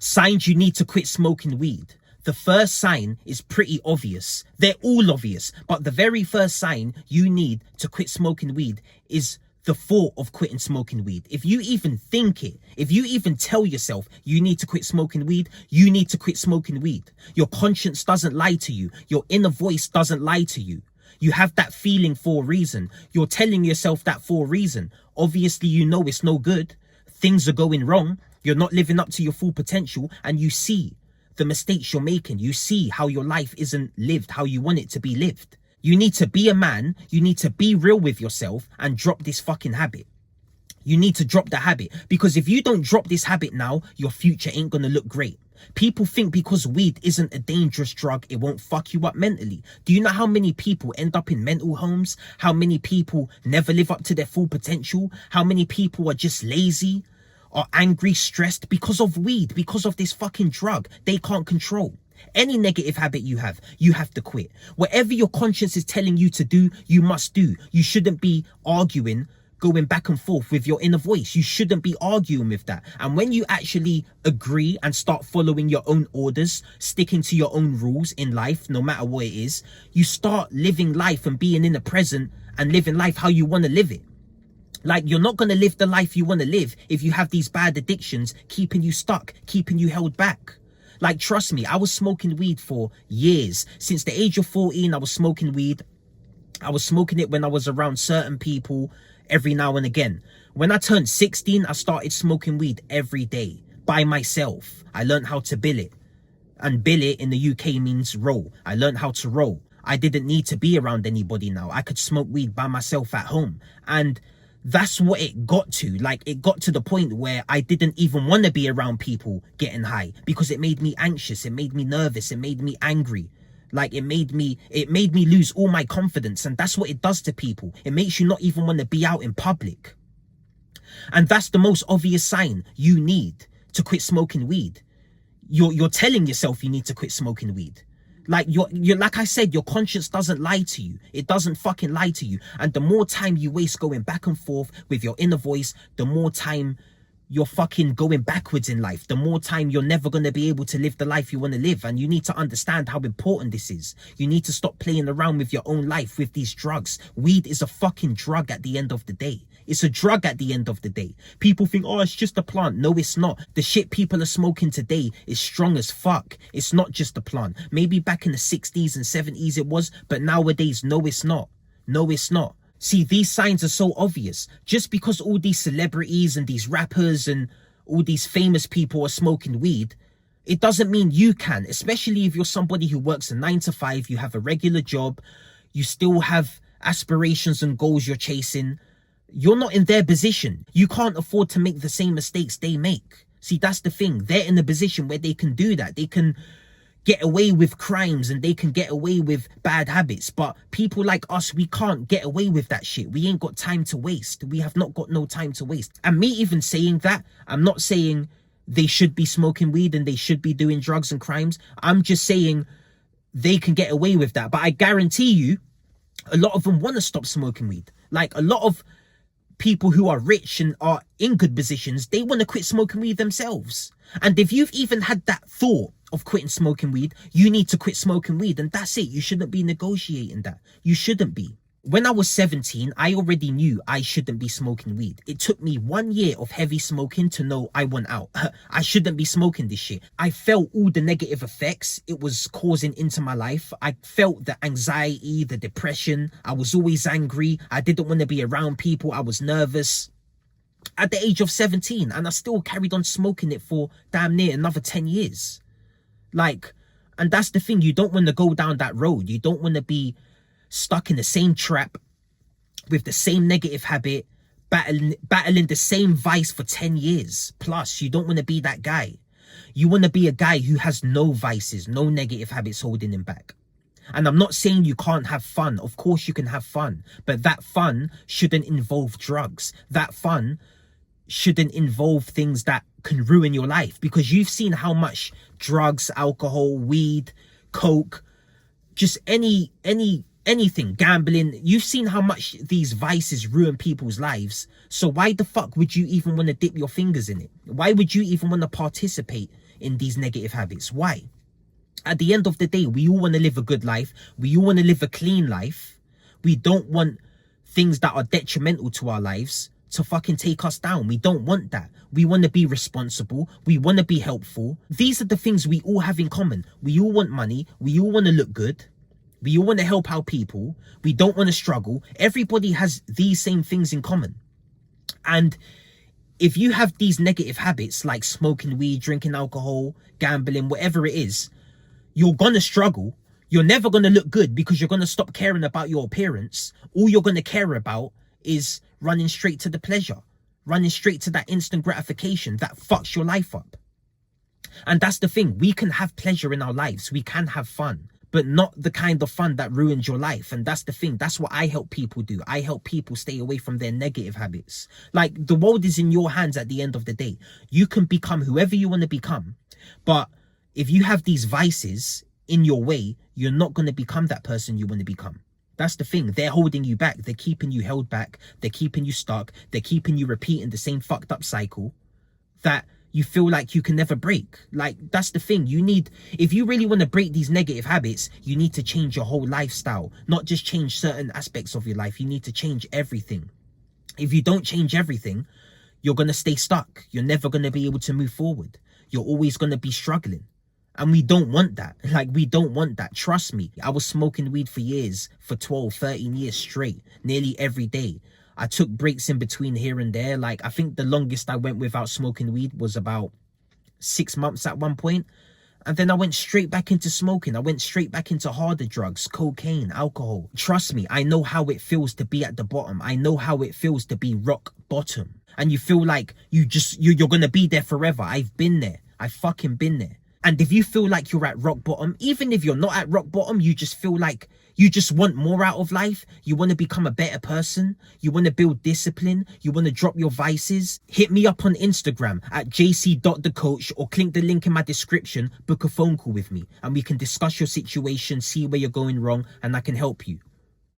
Signs you need to quit smoking weed. The first sign is pretty obvious. They're all obvious, but the very first sign you need to quit smoking weed is the thought of quitting smoking weed. If you even think it, if you even tell yourself you need to quit smoking weed, you need to quit smoking weed. Your conscience doesn't lie to you. Your inner voice doesn't lie to you. You have that feeling for a reason. You're telling yourself that for a reason. Obviously, you know it's no good. Things are going wrong. You're not living up to your full potential, and you see the mistakes you're making. You see how your life isn't lived how you want it to be lived. You need to be a man. You need to be real with yourself and drop this fucking habit. You need to drop the habit, because if you don't drop this habit now, your future ain't gonna look great. People think because weed isn't a dangerous drug, it won't fuck you up mentally. Do you know how many people end up in mental homes? How many people never live up to their full potential? How many people are just lazy, are angry, stressed because of weed, because of this fucking drug they can't control? Any negative habit you have to quit. Whatever your conscience is telling you to do, you must do. You shouldn't be arguing, going back and forth with your inner voice. You shouldn't be arguing with that. And when you actually agree and start following your own orders, sticking to your own rules in life, no matter what it is, you start living life and being in the present and living life how you want to live it. Like, you're not going to live the life you want to live if you have these bad addictions keeping you stuck, keeping you held back. Like, trust me, I was smoking weed for years. Since the age of 14, I was smoking weed. I was smoking it when I was around certain people every now and again. When I turned 16, I started smoking weed every day by myself. I learned how to bill it. And bill it in the UK means roll. I learned how to roll. I didn't need to be around anybody now. I could smoke weed by myself at home. And that's what it got to. Like, it got to the point where I didn't even want to be around people getting high, because it made me anxious, it made me nervous, it made me angry. Like, it made me lose all my confidence. And that's what it does to people. It makes you not even want to be out in public. And that's the most obvious sign you need to quit smoking weed. You're telling yourself you need to quit smoking weed. Like, you're like I said, your conscience doesn't lie to you. It doesn't fucking lie to you. And the more time you waste going back and forth with your inner voice, the more time you're fucking going backwards in life. The more time you're never going to be able to live the life you want to live. And you need to understand how important this is. You need to stop playing around with your own life with these drugs. Weed is a fucking drug at the end of the day. It's a drug at the end of the day. People think, oh, it's just a plant. No, it's not. The shit people are smoking today is strong as fuck. It's not just a plant. Maybe back in the 60s and 70s it was, but nowadays, no, it's not. No, it's not. See, these signs are so obvious. Just because all these celebrities and these rappers and all these famous people are smoking weed, it doesn't mean you can, especially if you're somebody who works a 9 to 5, you have a regular job, you still have aspirations and goals you're chasing. You're not in their position. You can't afford to make the same mistakes they make. See, that's the thing. They're in a position where they can do that. They can get away with crimes and they can get away with bad habits. But people like us, we can't get away with that shit. We ain't got time to waste. We have not got no time to waste. And me even saying that, I'm not saying they should be smoking weed and they should be doing drugs and crimes. I'm just saying they can get away with that. But I guarantee you, a lot of them want to stop smoking weed. Like, a lot of people who are rich and are in good positions, they want to quit smoking weed themselves. And if you've even had that thought of quitting smoking weed, you need to quit smoking weed, and that's it. You shouldn't be negotiating that. You shouldn't be. When I was 17, I already knew I shouldn't be smoking weed. It took me 1 year of heavy smoking to know I want out. I shouldn't be smoking this shit. I felt all the negative effects it was causing into my life. I felt the anxiety, the depression. I was always angry. I didn't want to be around people. I was nervous. At the age of 17, and I still carried on smoking it for damn near another 10 years. Like, and that's the thing. You don't want to go down that road. You don't want to be stuck in the same trap with the same negative habit, battling the same vice for 10 years plus. You don't want to be that guy. You want to be a guy who has no vices, no negative habits holding him back. And I'm not saying you can't have fun. Of course you can have fun, but that fun shouldn't involve drugs. That fun shouldn't involve things that can ruin your life, because you've seen how much drugs, alcohol, weed, coke, just anything, gambling, you've seen how much these vices ruin people's lives. So why the fuck would you even want to dip your fingers in it? Why would you even want to participate in these negative habits. Why? At the end of the day, we all want to live a good life. We all want to live a clean life. We don't want things that are detrimental to our lives to fucking take us down. We don't want that. We want to be responsible. We want to be helpful. These are the things we all have in common. We all want money. We all want to look good. We all want to help out people. We don't want to struggle. Everybody has these same things in common. And if you have these negative habits like smoking weed, drinking alcohol, gambling, whatever it is, you're going to struggle. You're never going to look good because you're going to stop caring about your appearance. All you're going to care about is running straight to the pleasure, running straight to that instant gratification that fucks your life up. And that's the thing. We can have pleasure in our lives. We can have fun, but not the kind of fun that ruins your life. And that's the thing. That's what I help people do. I help people stay away from their negative habits. Like, the world is in your hands at the end of the day. You can become whoever you want to become. But if you have these vices in your way, you're not going to become that person you want to become. That's the thing. They're holding you back. They're keeping you held back. They're keeping you stuck. They're keeping you repeating the same fucked up cycle that you feel like you can never break. Like, that's the thing. You need, if you really want to break these negative habits, you need to change your whole lifestyle, not just change certain aspects of your life. You need to change everything. If you don't change everything, you're going to stay stuck. You're never going to be able to move forward. You're always going to be struggling. And we don't want that. Like, we don't want that. Trust me. I was smoking weed for years, for 12, 13 years straight, nearly every day. I took breaks in between here and there. Like, I think the longest I went without smoking weed was about 6 months at one point. And then I went straight back into smoking. I went straight back into harder drugs, cocaine, alcohol. Trust me, I know how it feels to be at the bottom. I know how it feels to be rock bottom. And you feel like you're going to be there forever. I've been there. I've fucking been there. And if you feel like you're at rock bottom, even if you're not at rock bottom, you just feel like you just want more out of life. You want to become a better person. You want to build discipline. You want to drop your vices. Hit me up on Instagram at jc.thecoach or click the link in my description. Book a phone call with me and we can discuss your situation, see where you're going wrong, and I can help you.